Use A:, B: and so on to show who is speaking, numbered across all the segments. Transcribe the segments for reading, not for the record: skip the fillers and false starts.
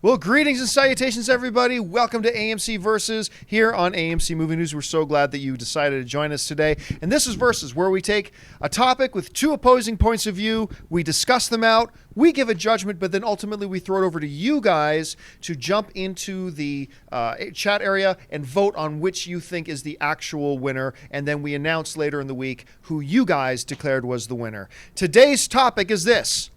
A: Well, greetings and salutations, everybody. Welcome to AMC Versus here on AMC Movie News. We're so glad that you decided to join us today. And this is Versus, where we take a topic with two opposing points of view, we discuss them out, we give a judgment, but then ultimately we throw it over to you guys to jump into the chat area and vote on which you think is the actual winner. And then we announce later in the week who you guys declared was the winner. Today's topic is this.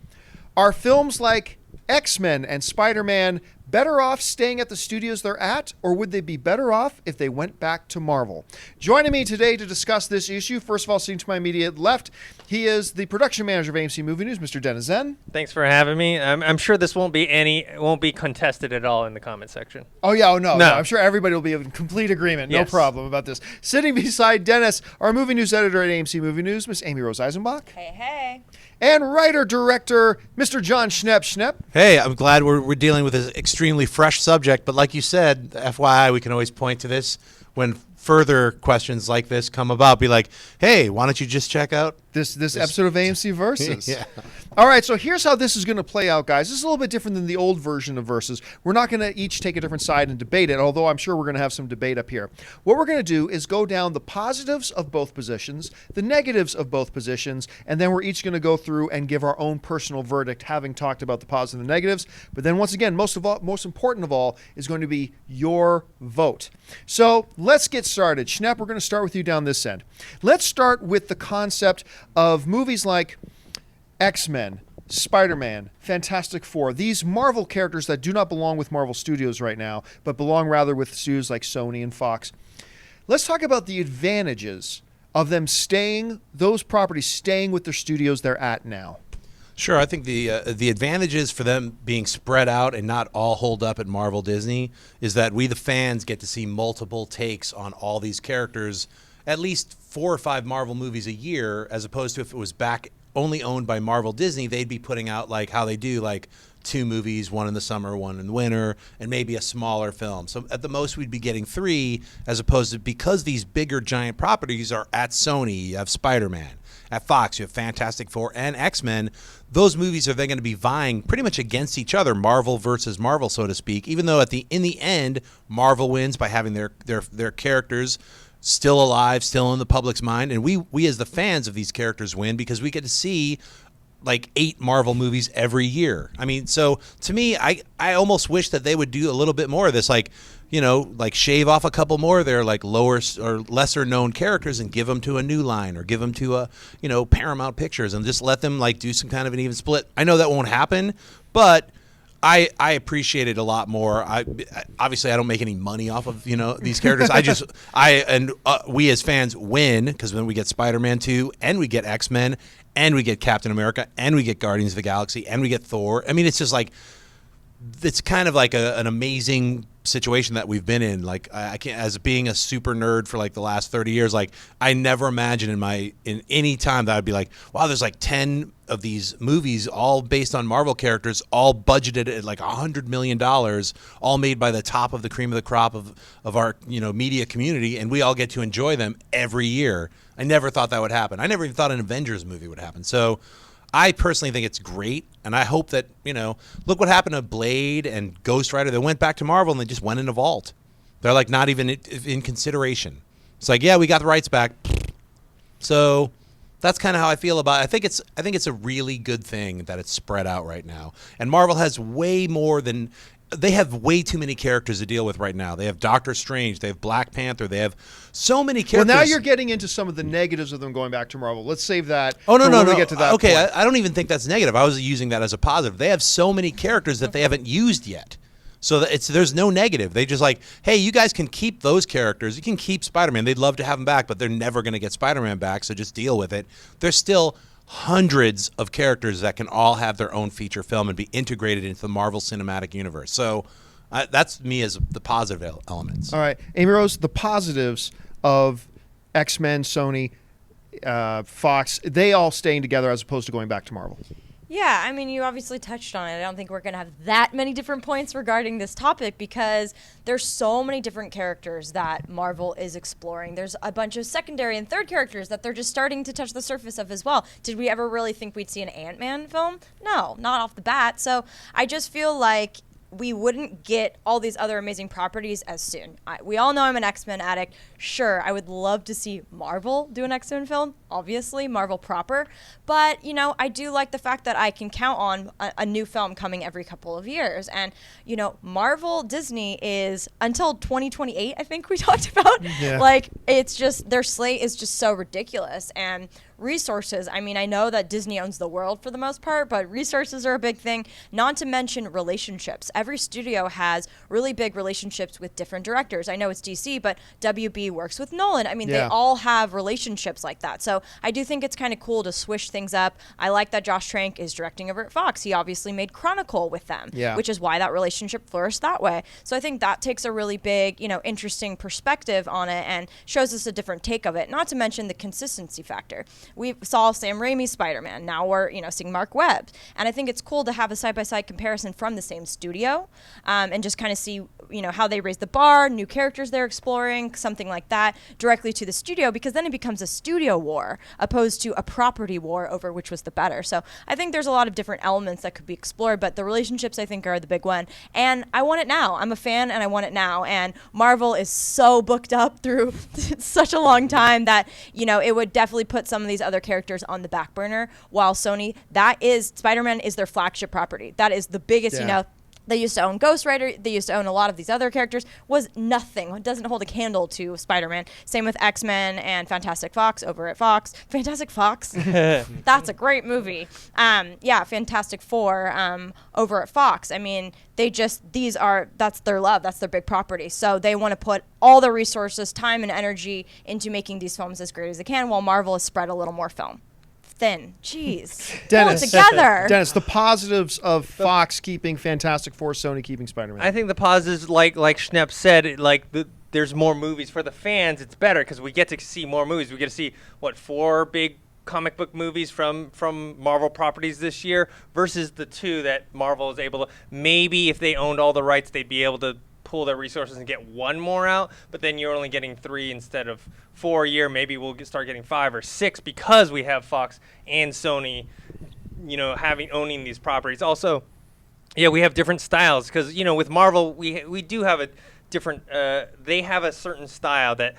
A: Are films like X-Men and Spider-Man better off staying at the studios they're at, or would they be better off if they went back to Marvel? Joining me today to discuss this issue, first of all, sitting to my immediate left, he is the production manager of AMC Movie News, Mr. Dennis Zen.
B: Thanks for having me. I'm sure this won't be contested at all in the comment section.
A: Oh yeah, no. I'm sure everybody will be in complete agreement.
B: Yes.
A: No problem about this. Sitting beside Dennis, our movie news editor at AMC Movie News, Miss Amy Rose Eisenbach.
C: Hey.
A: And writer-director, Mr. John Schnepp.
D: Hey, I'm glad we're dealing with this extremely fresh subject, but like you said, FYI, we can always point to this when further questions like this come about. Be like, hey, why don't you just check out
A: this episode of AMC Versus?
D: Yeah.
A: All right, so here's how this is going to play out, guys. This is a little bit different than the old version of Versus. We're not going to each take a different side and debate it, although I'm sure we're going to have some debate up here. What we're going to do is go down the positives of both positions, the negatives of both positions, and then we're each going to go through and give our own personal verdict, having talked about the positives and the negatives. But then once again, most important of all is going to be your vote. So let's get started. Schnepp, we're going to start with you down this end. Let's start with the concept of movies like X-Men, Spider-Man, Fantastic Four, these Marvel characters that do not belong with Marvel Studios right now, but belong rather with studios like Sony and Fox. Let's talk about the advantages of them those properties staying with their studios they're at now.
D: Sure, I think the advantages for them being spread out and not all holed up at Marvel Disney is that we, the fans, get to see multiple takes on all these characters, at least 4 or 5 Marvel movies a year, as opposed to if it was back only owned by Marvel Disney, they'd be putting out like how they do, like 2 movies, 1 in the summer, 1 in the winter, and maybe a smaller film. So at the most we'd be getting 3, as opposed to, because these bigger giant properties are at Sony, you have Spider-Man. At Fox, you have Fantastic Four and X-Men. Those movies are then going to be vying pretty much against each other, Marvel versus Marvel, so to speak, even though in the end, Marvel wins by having their characters still alive, still in the public's mind, and we as the fans of these characters win because we get to see like 8 Marvel movies every year. I mean, so to me, I almost wish that they would do a little bit more of this, like, you know, like shave off a couple more of their like lower or lesser known characters and give them to a New Line or give them to a, you know, Paramount Pictures and just let them like do some kind of an even split. I know that won't happen, but I appreciate it a lot more. Obviously I don't make any money off of, you know, these characters. We as fans win because then we get Spider-Man 2 and we get X-Men and we get Captain America and we get Guardians of the Galaxy and we get Thor. I mean, it's just like, it's kind of like an amazing situation that we've been in. Like I can't, as being a super nerd for like the last 30 years, like I never imagined in any time that I'd be like, wow, there's like 10 of these movies all based on Marvel characters, all budgeted at like $100 million, all made by the top of the cream of the crop of our, you know, media community, and we all get to enjoy them every year. I never thought that would happen. I never even thought an Avengers movie would happen. So I personally think it's great, and I hope that, you know, look what happened to Blade and Ghost Rider. They went back to Marvel and they just went in a vault. They're like not even in consideration. It's like, yeah, we got the rights back. So that's kind of how I feel about it. I think it's a really good thing that it's spread out right now. And Marvel has way more than they have way too many characters to deal with right now. They have Doctor Strange, they have Black Panther, they have so many characters.
A: Well, now you're getting into some of the negatives of them going back to Marvel. Let's save that.
D: Oh, no.
A: We get to that
D: okay,
A: point.
D: I don't even think that's negative. I was using that as a positive. They have so many characters that they haven't used yet. So there's no negative. They just like, hey, you guys can keep those characters. You can keep Spider-Man. They'd love to have him back, but they're never going to get Spider-Man back, so just deal with it. There's still hundreds of characters that can all have their own feature film and be integrated into the Marvel Cinematic Universe. So that's me as the positive elements.
A: All right. Amy Rose, the positives of X-Men, Sony, Fox, they all staying together as opposed to going back to Marvel.
C: Yeah, I mean, you obviously touched on it. I don't think we're going to have that many different points regarding this topic because there's so many different characters that Marvel is exploring. There's a bunch of secondary and third characters that they're just starting to touch the surface of as well. Did we ever really think we'd see an Ant-Man film? No, not off the bat. So I just feel like we wouldn't get all these other amazing properties as soon. We all know I'm an X-Men addict. Sure, I would love to see Marvel do an X-Men film, obviously, Marvel proper. But, you know, I do like the fact that I can count on a new film coming every couple of years. And, you know, Marvel, Disney is until 2028, I think we talked about.
A: Yeah.
C: Like, it's just, their slate is just so ridiculous. And resources, I mean, I know that Disney owns the world for the most part, but resources are a big thing, not to mention relationships. Every studio has really big relationships with different directors. I know it's DC, but WB works with Nolan. I mean, they all have relationships like that. So I do think it's kind of cool to swish things up. I like that Josh Trank is directing over at Fox. He obviously made Chronicle with them, which is why that relationship flourished that way. So I think that takes a really big, you know, interesting perspective on it and shows us a different take of it, not to mention the consistency factor. We saw Sam Raimi's Spider-Man. Now we're, you know, seeing Mark Webb. And I think it's cool to have a side-by-side comparison from the same studio and just kind of see, you know, how they raise the bar, new characters they're exploring, something like that, directly to the studio, because then it becomes a studio war opposed to a property war over which was the better. So I think there's a lot of different elements that could be explored, but the relationships, I think, are the big one. And I want it now. I'm a fan, and I want it now. And Marvel is so booked up through such a long time that, you know, it would definitely put some of these other characters on the back burner, while Sony, that is, Spider-Man is their flagship property. That is the biggest, you know, they used to own Ghost Rider. They used to own a lot of these other characters. Was nothing. It doesn't hold a candle to Spider-Man. Same with X-Men and Fantastic Fox over at Fox. Fantastic Fox? That's a great movie. Yeah, Fantastic Four over at Fox. I mean, they just, that's their love. That's their big property. So they want to put all their resources, time, and energy into making these films as great as they can, while Marvel has spread a little more film thin. Jeez.
A: Dennis,
C: pull it together.
A: Dennis, the positives of Fox keeping Fantastic Four, Sony keeping Spider-Man.
B: I think the positives, like Schnepp said, there's more movies for the fans. It's better because we get to see more movies. We get to see, 4 big comic book movies from Marvel properties this year versus the 2 that Marvel is able to. Maybe if they owned all the rights, they'd be able to pool their resources and get 1 more out, but then you're only getting 3 instead of 4 a year. Maybe we'll start getting 5 or 6 because we have Fox and Sony, you know, owning these properties. Also, yeah, we have different styles because, you know, with Marvel, we do have a different, they have a certain style that,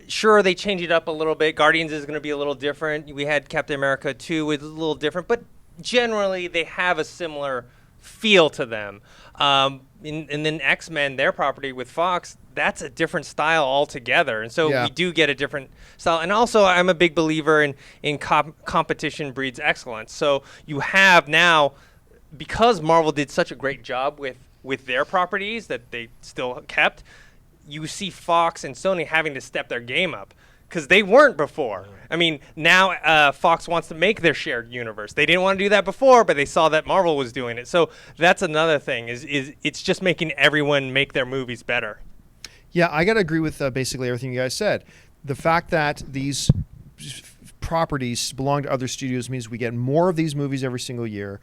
B: sure, they change it up a little bit. Guardians is going to be a little different. We had Captain America 2 with a little different, but generally they have a similar feel to them. And then X-Men, their property with Fox, that's a different style altogether. And so we do get a different style. And also, I'm a big believer in competition breeds excellence. So you have now, because Marvel did such a great job with their properties that they still kept, you see Fox and Sony having to step their game up. Because they weren't before. I mean, now Fox wants to make their shared universe. They didn't want to do that before, but they saw that Marvel was doing it. So that's another thing, is it's just making everyone make their movies better.
A: Yeah, I got to agree with basically everything you guys said. The fact that these properties belong to other studios means we get more of these movies every single year.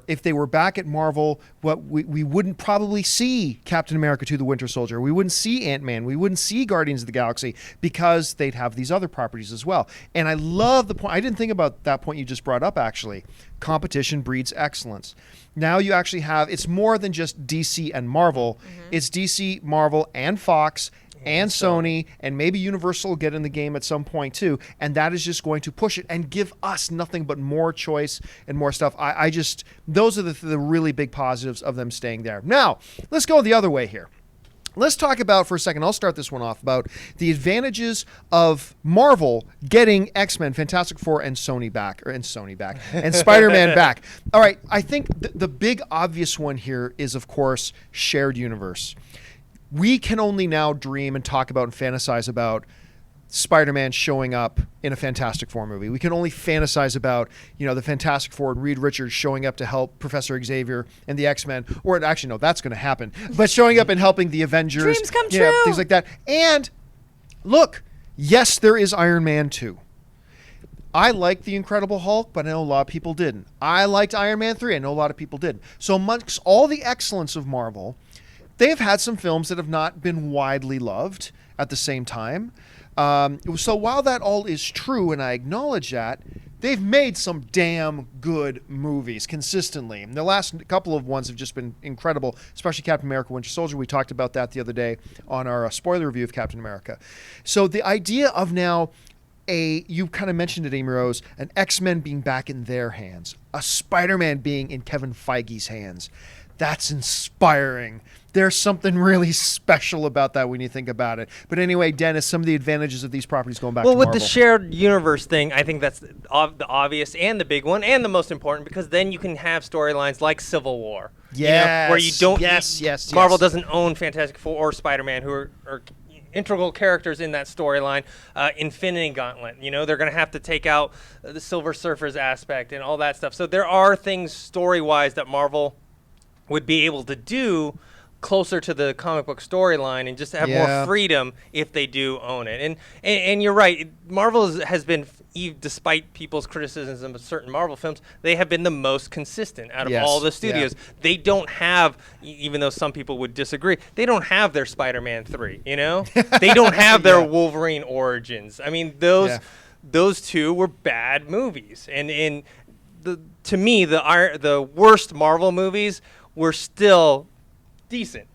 A: If they were back at Marvel, we wouldn't probably see Captain America 2: The Winter Soldier. We wouldn't see Ant-Man. We wouldn't see Guardians of the Galaxy because they'd have these other properties as well. And I love the point. I didn't think about that point you just brought up, actually. Competition breeds excellence. Now you actually have, it's more than just DC and Marvel. It's DC, Marvel, and Fox, and Sony, and maybe Universal will get in the game at some point too, and that is just going to push it and give us nothing but more choice and more stuff. I just, those are the really big positives of them staying there. Now, let's go the other way here. Let's talk about, for a second, I'll start this one off, about the advantages of Marvel getting X-Men, Fantastic Four, and Sony back, and Spider-Man back. All right, I think the big obvious one here is, of course, shared universe. We can only now dream and talk about and fantasize about Spider-Man showing up in a Fantastic Four movie. We can only fantasize about, you know, the Fantastic Four and Reed Richards showing up to help Professor Xavier and the X-Men, or actually, no, that's going to happen, but showing up and helping the Avengers.
C: Dreams come true.
A: Things like that. And look, yes, there is Iron Man 2. I liked The Incredible Hulk, but I know a lot of people didn't. I liked Iron Man 3. I know a lot of people didn't. So amongst all the excellence of Marvel, they've had some films that have not been widely loved at the same time. So while that all is true, and I acknowledge that, they've made some damn good movies consistently. And the last couple of ones have just been incredible, especially Captain America Winter Soldier. We talked about that the other day on our spoiler review of Captain America. So the idea of now you kind of mentioned it, Amy Rose, an X-Men being back in their hands, a Spider-Man being in Kevin Feige's hands. That's inspiring. There's something really special about that when you think about it. But anyway, Dennis, some of the advantages of these properties going back to Marvel.
B: Well, with the shared universe thing, I think that's the obvious and the big one and the most important, because then you can have storylines like Civil War.
A: Yes.
B: Where you don't.
A: Yes.
B: Marvel doesn't own Fantastic Four or Spider-Man, who are integral characters in that storyline. Infinity Gauntlet, they're going to have to take out the Silver Surfer's aspect and all that stuff. So there are things story-wise that Marvel would be able to do closer to the comic book storyline and just have more freedom if they do own it. And you're right, Marvel has been, despite people's criticisms of certain Marvel films, they have been the most consistent out of all the studios. They don't have, even though some people would disagree, they don't have their Spider-Man 3, They don't have their Wolverine origins. I mean, those two were bad movies. And to me, the worst Marvel movies were still decent.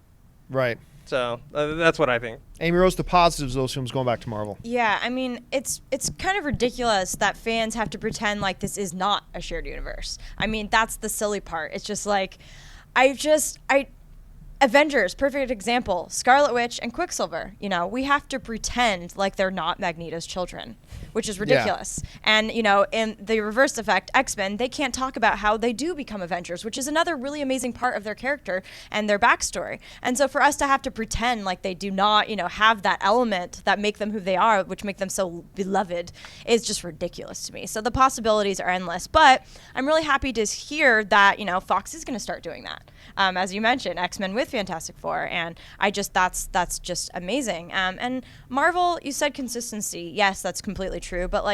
A: Right.
B: So that's what I think.
A: Amy Rose, the positives of those films going back to Marvel.
C: Yeah, I mean, it's kind of ridiculous that fans have to pretend like this is not a shared universe. I mean, that's the silly part. It's just like, Avengers, perfect example. Scarlet Witch and Quicksilver. We have to pretend like they're not Magneto's children, which is ridiculous. And, in the reverse effect, X-Men, they can't talk about how they do become Avengers, which is another really amazing part of their character and their backstory. And so for us to have to pretend like they do not, have that element that make them who they are, which make them so beloved, is just ridiculous to me. So the possibilities are endless. But I'm really happy to hear that, Fox is going to start doing that. As you mentioned, X-Men with Fantastic Four, and that's just amazing. And Marvel, you said consistency. Yes, that's completely true. But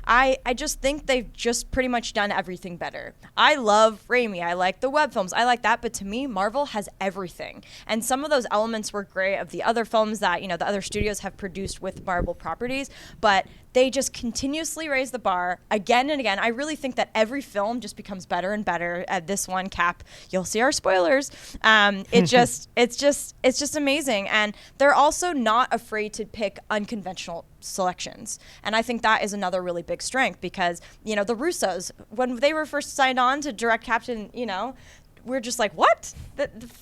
C: I just think they've just pretty much done everything better. I love Raimi. I like the web films. I like that. But to me, Marvel has everything. And some of those elements were great of the other films that the other studios have produced with Marvel properties. But they just continuously raise the bar again and again. I really think that every film just becomes better and better. At this one, Cap, you'll see our spoilers. It's just amazing. And they're also not afraid to pick unconventional selections. And I think that is another really big strength because, the Russos, when they were first signed on to direct Captain, we're just like, what?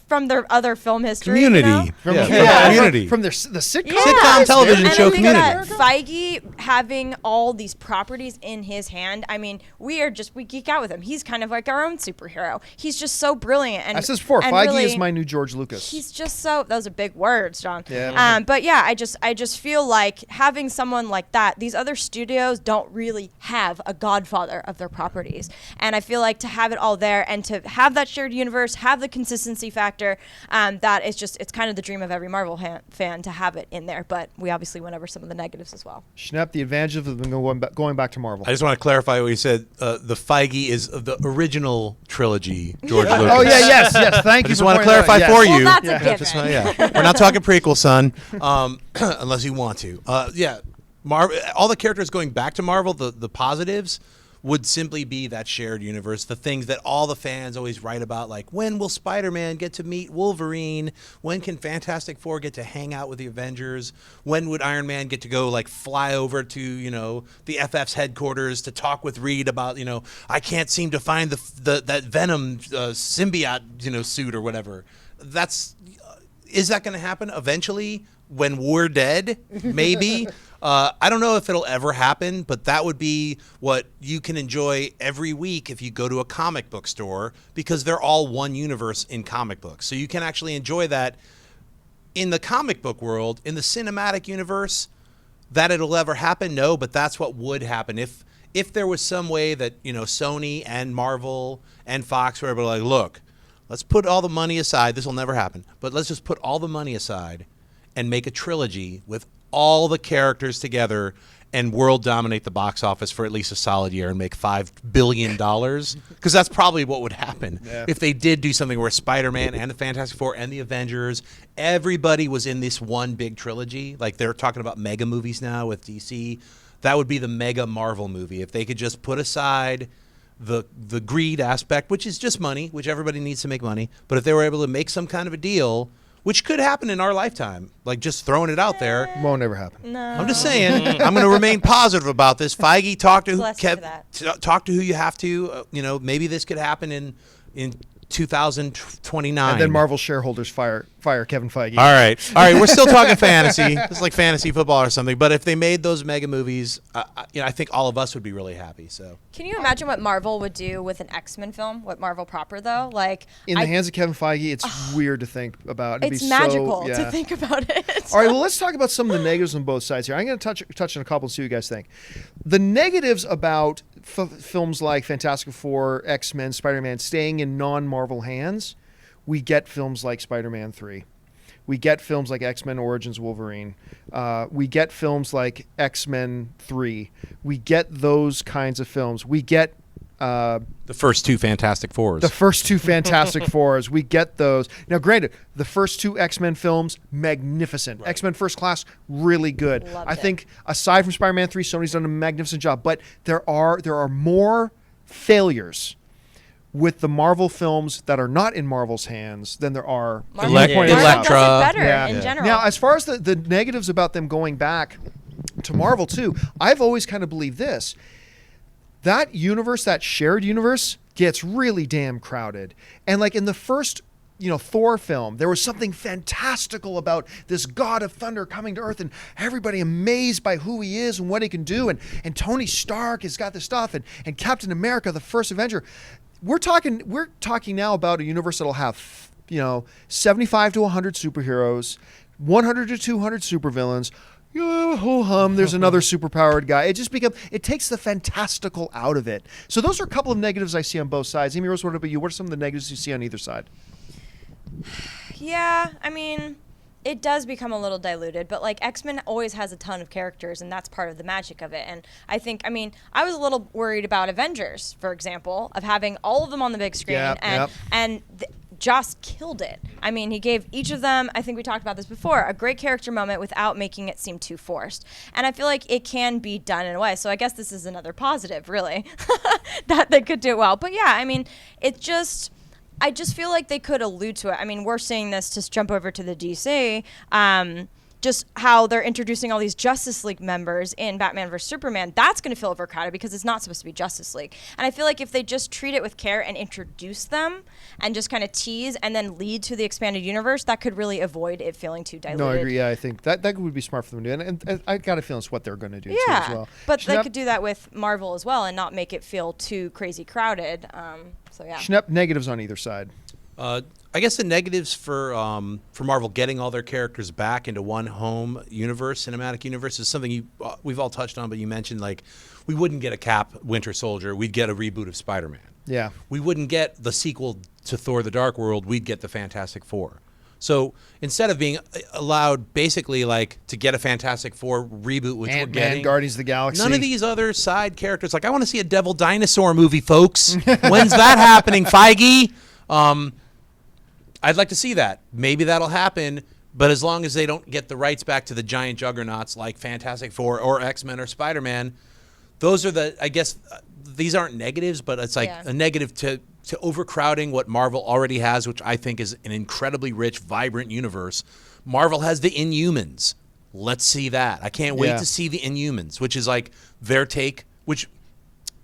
C: From their other film history.
D: Community.
A: Community. From the sitcom.
D: Sitcom television show Community.
C: Feige having all these properties in his hand, I mean, we geek out with him. He's kind of like our own superhero. He's just so brilliant. And
A: I said before, Feige
C: really,
A: is my new George Lucas.
C: He's just so, those are big words, John.
A: Yeah.
C: But yeah, I just feel like having someone like that, these other studios don't really have a godfather of their properties. And I feel like to have it all there and to have that shared universe, have the consistency factor, that is just, it's kind of the dream of every Marvel fan to have it in there. But we obviously went over some of the negatives as well.
A: Schnepp, the advantages of them going back to Marvel.
D: I just want to clarify what you said. The Feige is the original trilogy, George Lucas.
A: Oh, yeah, yes. Thank you.
D: I just want to clarify for you.
C: Well, that's a given.
D: We're not talking prequel, son, unless you want to. All the characters going back to Marvel, the positives would simply be that shared universe, the things that all the fans always write about, like when will Spider-Man get to meet Wolverine? When can Fantastic Four get to hang out with the Avengers? When would Iron Man get to go fly over to the FF's headquarters to talk with Reed about I can't seem to find that Venom symbiote suit or whatever. Is that going to happen eventually when we're dead? Maybe. I don't know if it'll ever happen, but that would be what you can enjoy every week if you go to a comic book store, because they're all one universe in comic books. So you can actually enjoy that in the comic book world. In the cinematic universe, that it'll ever happen, no, but that's what would happen if there was some way that Sony and Marvel and Fox were able to look, let's put all the money aside. This will never happen, but let's just put all the money aside and make a trilogy with all the characters together, and world dominate the box office for at least a solid year and make $5 billion, because that's probably what would happen if they did do something where Spider-Man and the Fantastic Four and the Avengers, everybody was in this one big trilogy. Like they're talking about mega movies now with DC. That would be the mega Marvel movie. If they could just put aside the greed aspect, which is just money, which everybody needs to make money, but if they were able to make some kind of a deal, which could happen in our lifetime, like just throwing it out there.
A: Won't ever happen.
C: No.
D: I'm just saying. I'm going to remain positive about this. Feige, talk to
C: Bless you for that.
D: talk to who you have to. Maybe this could happen in 2029.
A: And then Marvel shareholders fire Kevin Feige.
D: All right. We're still talking fantasy. This is like fantasy football or something. But if they made those mega movies, I think all of us would be really happy. So.
C: Can you imagine what Marvel would do with an X-Men film? What Marvel proper though? Like
A: In the hands of Kevin Feige, it's weird to think about. It'd
C: it's
A: be
C: magical
A: so,
C: to think about it.
A: All right, well, let's talk about some of the negatives on both sides here. I'm going to touch on a couple and see what you guys think. The negatives about films like Fantastic Four, X-Men, Spider-Man staying in non-Marvel hands, we get films like Spider-Man 3. We get films like X-Men Origins Wolverine. We get films like X-Men 3. We get those kinds of films. We get
D: the first two Fantastic Fours.
A: The first two Fantastic Fours. We get those. Now, granted, the first two X-Men films, magnificent. Right. X-Men First Class, really good.
C: Loved
A: I
C: it.
A: think, aside from Spider-Man 3, Sony's done a magnificent job. But there are more failures with the Marvel films that are not in Marvel's hands than there are.
C: Marvel,
D: Elec-
C: Marvel
D: Electra.
C: does it better
A: Yeah.
C: in
A: Yeah.
C: general.
A: Now, as far as the negatives about them going back to Marvel, too, I've always kind of believed this. That universe, that shared universe, gets really damn crowded. And like in the first, Thor film, there was something fantastical about this god of thunder coming to Earth and everybody amazed by who he is and what he can do. And Tony Stark has got this stuff and Captain America, the first Avenger. We're talking now about a universe that'll have, 75 to 100 superheroes, 100 to 200 supervillains. Ho-hum, there's another superpowered guy. It takes the fantastical out of it. So those are a couple of negatives I see on both sides. Amy Rose, what about you? What are some of the negatives you see on either side?
C: Yeah, I mean, it does become a little diluted, but like X-Men always has a ton of characters, and that's part of the magic of it. And I was a little worried about Avengers, for example, of having all of them on the big screen, and Joss killed it. I mean, he gave each of them, I think we talked about this before, a great character moment without making it seem too forced. And I feel like it can be done in a way. So I guess this is another positive, really, that they could do it well. But yeah, I mean, I just feel like they could allude to it. I mean, we're seeing this, to jump over to the DC, just how they're introducing all these Justice League members in Batman vs. Superman. That's going to feel overcrowded because it's not supposed to be Justice League. And I feel like if they just treat it with care and introduce them and just kind of tease and then lead to the expanded universe, that could really avoid it feeling too diluted.
A: No, I agree. Yeah, I think that would be smart for them to do. And I got a feeling it's what they're going to do too as well.
C: But they could do that with Marvel as well and not make it feel too crazy crowded. So yeah.
A: Schnepp, negatives on either side.
D: I guess the negatives for Marvel getting all their characters back into one home universe, cinematic universe, is something we've all touched on. But you mentioned, like, we wouldn't get a Cap Winter Soldier, we'd get a reboot of Spider-Man.
A: Yeah,
D: we wouldn't get the sequel to Thor: The Dark World, we'd get the Fantastic Four. So instead of being allowed basically like to get a Fantastic Four reboot, which
A: Ant-Man,
D: we're getting,
A: Guardians of the Galaxy,
D: none of these other side characters. Like, I want to see a Devil Dinosaur movie, folks. When's that happening, Feige? I'd like to see that. Maybe that'll happen, but as long as they don't get the rights back to the giant juggernauts like Fantastic Four or X-Men or Spider-Man, those are I guess, these aren't negatives, but it's like a negative to overcrowding what Marvel already has, which I think is an incredibly rich, vibrant universe. Marvel has the Inhumans. Let's see that. I can't wait to see the Inhumans, which is like their take, which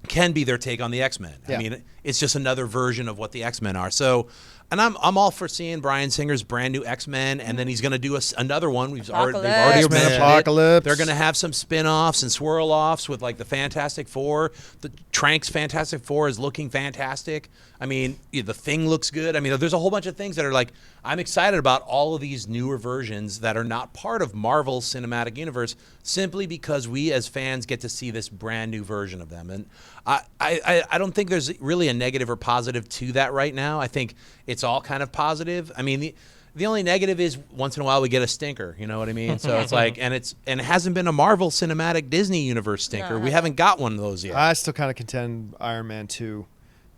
D: can be their take on the X-Men.
A: Yeah.
D: I mean, it's just another version of what the X-Men are. So, and I'm all for seeing Bryan Singer's brand new X-Men, and then he's going to do another one. They've already mentioned
A: Apocalypse.
D: They're going to have some spin-offs and swirl-offs with like the Fantastic Four. The Trank's Fantastic Four is looking fantastic. I mean, the Thing looks good. I mean, there's a whole bunch of things that are like, I'm excited about all of these newer versions that are not part of Marvel's cinematic universe, simply because we as fans get to see this brand new version of them. And I don't think there's really a negative or positive to that right now. I think it's all kind of positive. I mean, The only negative is once in a while we get a stinker. You know what I mean? So it's like, and it hasn't been a Marvel Cinematic Disney Universe stinker. We haven't got one of those yet.
A: I still kind of contend Iron Man 2.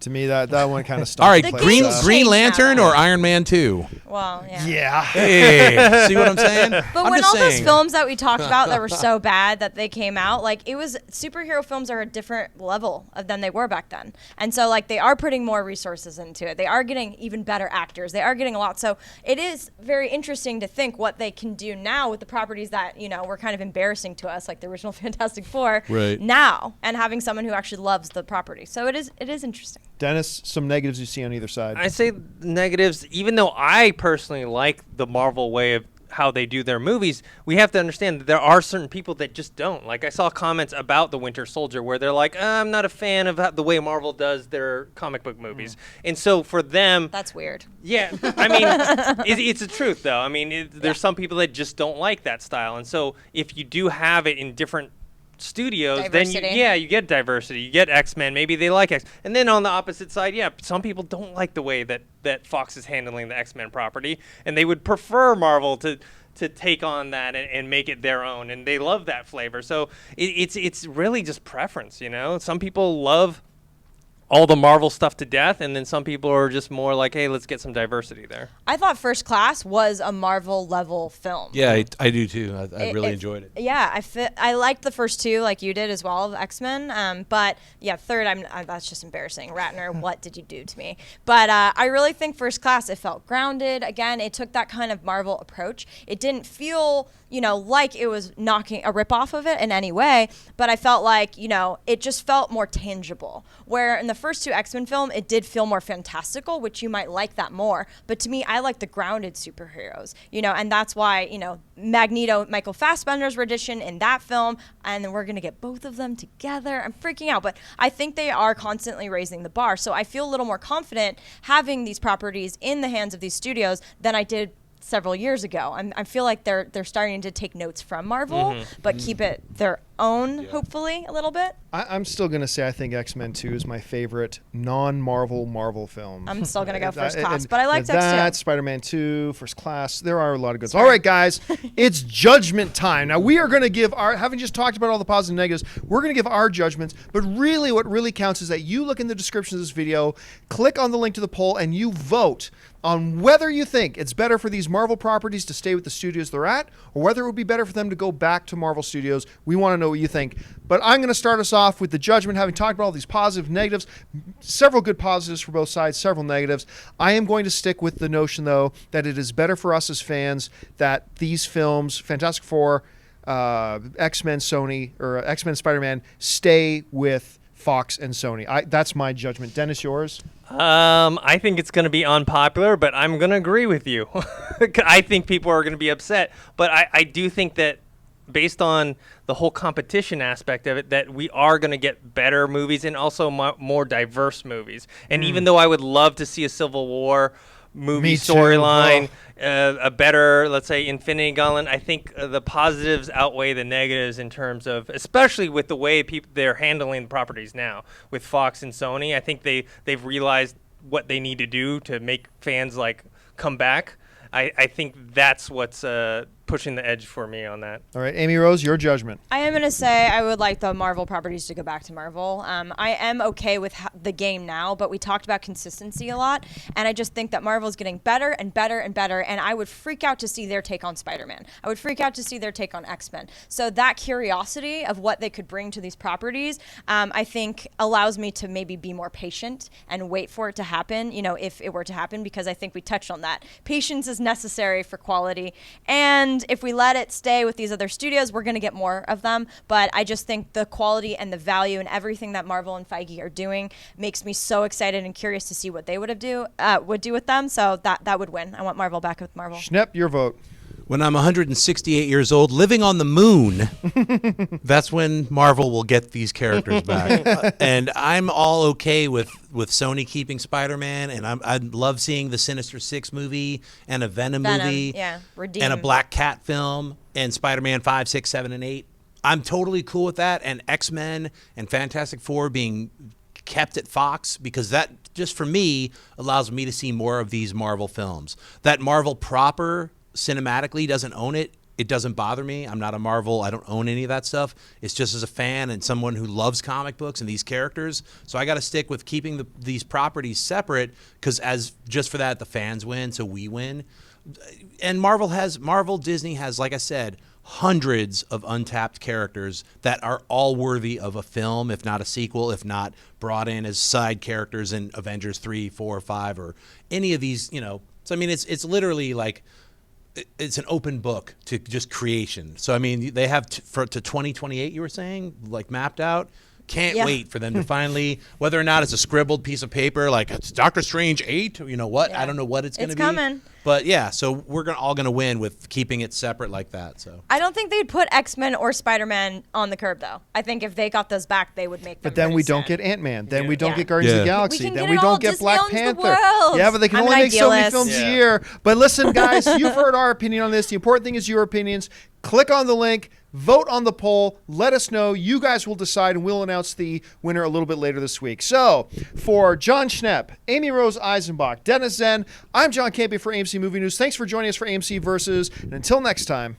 A: To me, that one kind of stopped.
D: All right,
C: The
D: Green
C: game's
D: Green
C: changed
D: Lantern
C: now.
D: or Iron Man 2?
C: Well, yeah.
A: Yeah.
D: Hey, see what I'm saying?
C: But
D: I'm
C: when
D: just
C: all those
D: saying.
C: films that we talked about that were so bad that they came out, like, it was superhero films are a different level than they were back then. And so, like, they are putting more resources into it. They are getting even better actors. They are getting a lot. So it is very interesting to think what they can do now with the properties that, you know, were kind of embarrassing to us, like the original Fantastic Four,
D: Right.
C: now, and having someone who actually loves the property. So it is interesting.
A: Dennis, some negatives you see on either side.
B: I say negatives, even though I personally like the Marvel way of how they do their movies, we have to understand that there are certain people that just don't. Like, I saw comments about the Winter Soldier where they're like, I'm not a fan of the way Marvel does their comic book movies. And so for them...
C: That's weird.
B: Yeah, I mean, it's the truth, though. I mean, there's some people that just don't like that style. And so if you do have it in different studios,
C: Diversity.
B: then you get diversity. You get X-Men. Maybe they like X. And then on the opposite side, yeah, some people don't like the way that Fox is handling the X-Men property, and they would prefer Marvel to take on that and make it their own, and they love that flavor. So it's really just preference, you know. Some people love all the Marvel stuff to death, and then some people are just more like, hey, let's get some diversity there.
C: I thought First Class was a Marvel level film.
D: Yeah, I do too. I really enjoyed it.
C: Yeah, I liked the first two like you did as well of X-Men. But yeah, third, that's just embarrassing. Ratner, what did you do to me? But I really think First Class, it felt grounded. Again, it took that kind of Marvel approach. It didn't feel, you know, like it was knocking a ripoff of it in any way, but I felt like, you know, it just felt more tangible. Where in the first two X-Men film, it did feel more fantastical, which you might like that more. But to me, I like the grounded superheroes, you know, and that's why, you know, Magneto, Michael Fassbender's rendition in that film, and then we're going to get both of them together. I'm freaking out, but I think they are constantly raising the bar. So I feel a little more confident having these properties in the hands of these studios than I did several years ago. I feel like they're starting to take notes from Marvel, but keep it their own, hopefully, a little bit.
A: I'm still going to say I think X-Men 2 is my favorite non-Marvel Marvel film.
C: I'm still going to go First Class, but I liked X2.
A: That, Spider-Man 2, First Class. There are a lot of good ones. All right, guys, it's judgment time. Now, we are going to give having just talked about all the positives and negatives, we're going to give our judgments, but really what really counts is that you look in the description of this video, click on the link to the poll, and you vote on whether you think it's better for these Marvel properties to stay with the studios they're at, or whether it would be better for them to go back to Marvel Studios. We want to know what you think. But I'm going to start us off with the judgment, having talked about all these positive, negatives, several good positives for both sides, several negatives. I am going to stick with the notion, though, that it is better for us as fans that these films, Fantastic Four, X-Men, Sony, or X-Men, Spider-Man, stay with Fox and Sony. That's my judgment. Dennis, yours?
B: I think it's going to be unpopular, but I'm going to agree with you. I think people are going to be upset, but I do think that based on the whole competition aspect of it, that we are going to get better movies and also more diverse movies. And even though I would love to see a Civil War movie storyline, a better, let's say, Infinity Gauntlet, I think the positives outweigh the negatives in terms of, especially with the way they're handling the properties now with Fox and Sony. I think they've realized what they need to do to make fans like come back. I think that's what's pushing the edge for me on that.
A: All right, Amy Rose, your judgment.
C: I am going to say I would like the Marvel properties to go back to Marvel. I am okay with the game now, but we talked about consistency a lot, and I just think that Marvel is getting better and better and better, and I would freak out to see their take on Spider-Man. I would freak out to see their take on X-Men. So that curiosity of what they could bring to these properties, I think allows me to maybe be more patient and wait for it to happen, you know, if it were to happen, because I think we touched on that. Patience is necessary for quality, and if we let it stay with these other studios, we're going to get more of them. But I just think the quality and the value and everything that Marvel and Feige are doing makes me so excited and curious to see what they would do with them. So that would win. I want Marvel back with Marvel.
A: Schnepp, your vote.
D: When I'm 168 years old, living on the moon, that's when Marvel will get these characters back. And I'm all okay with Sony keeping Spider-Man, and I'd love seeing the Sinister Six movie and a Venom movie,
C: Redeem.
D: and a Black Cat film, and Spider-Man 5, 6, 7, and 8. I'm totally cool with that, and X-Men and Fantastic Four being kept at Fox, because that just for me allows me to see more of these Marvel films. That Marvel proper cinematically doesn't own it. It doesn't bother me. I'm not a Marvel. I don't own any of that stuff. It's just as a fan and someone who loves comic books and these characters. So I got to stick with keeping these properties separate, because as just for that, the fans win, so we win. And Disney has, like I said, hundreds of untapped characters that are all worthy of a film, if not a sequel, if not brought in as side characters in Avengers 3, 4, 5, or any of these, So, I mean, it's literally like, it's an open book to just creation. So, I mean, they have to 2028, you were saying, like mapped out. Can't wait for them to finally, whether or not it's a scribbled piece of paper, like it's Doctor Strange 8, you know what?
C: Yeah.
D: I don't know what it's going to be.
C: It's coming.
D: But yeah, so we're all going to win with keeping it separate like that. So
C: I don't think they'd put X-Men or Spider-Man on the curb, though. I think if they got those back, they would make them.
A: But then
C: really
A: we don't
C: sad.
A: get Ant-Man. Then
B: Yeah.
A: we don't
C: Yeah.
A: get Guardians of the
D: Yeah.
A: Galaxy.
C: We can
A: Then
C: get
A: we
C: it
A: don't
C: all.
A: get
C: Disney
A: Black
C: owns the
A: Panther.
C: world.
A: Yeah, but they can
C: I'm
A: only
C: an
A: make so many
C: idealist.
A: films a
B: Yeah.
A: year. But listen, guys, you've heard our opinion on this. The important thing is your opinions. Click on the link. Vote on the poll. Let us know. You guys will decide, and we'll announce the winner a little bit later this week. So, for John Schnepp, Amy Rose Eisenbach, Dennis Zen, I'm John Campy for AMC Movie News. Thanks for joining us for AMC Versus. And until next time,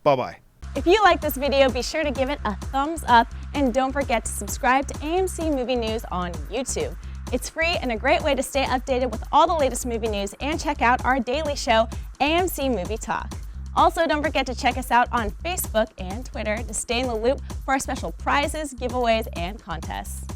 A: bye-bye.
E: If you like this video, be sure to give it a thumbs up, and don't forget to subscribe to AMC Movie News on YouTube. It's free and a great way to stay updated with all the latest movie news, and check out our daily show, AMC Movie Talk. Also, don't forget to check us out on Facebook and Twitter to stay in the loop for our special prizes, giveaways, and contests.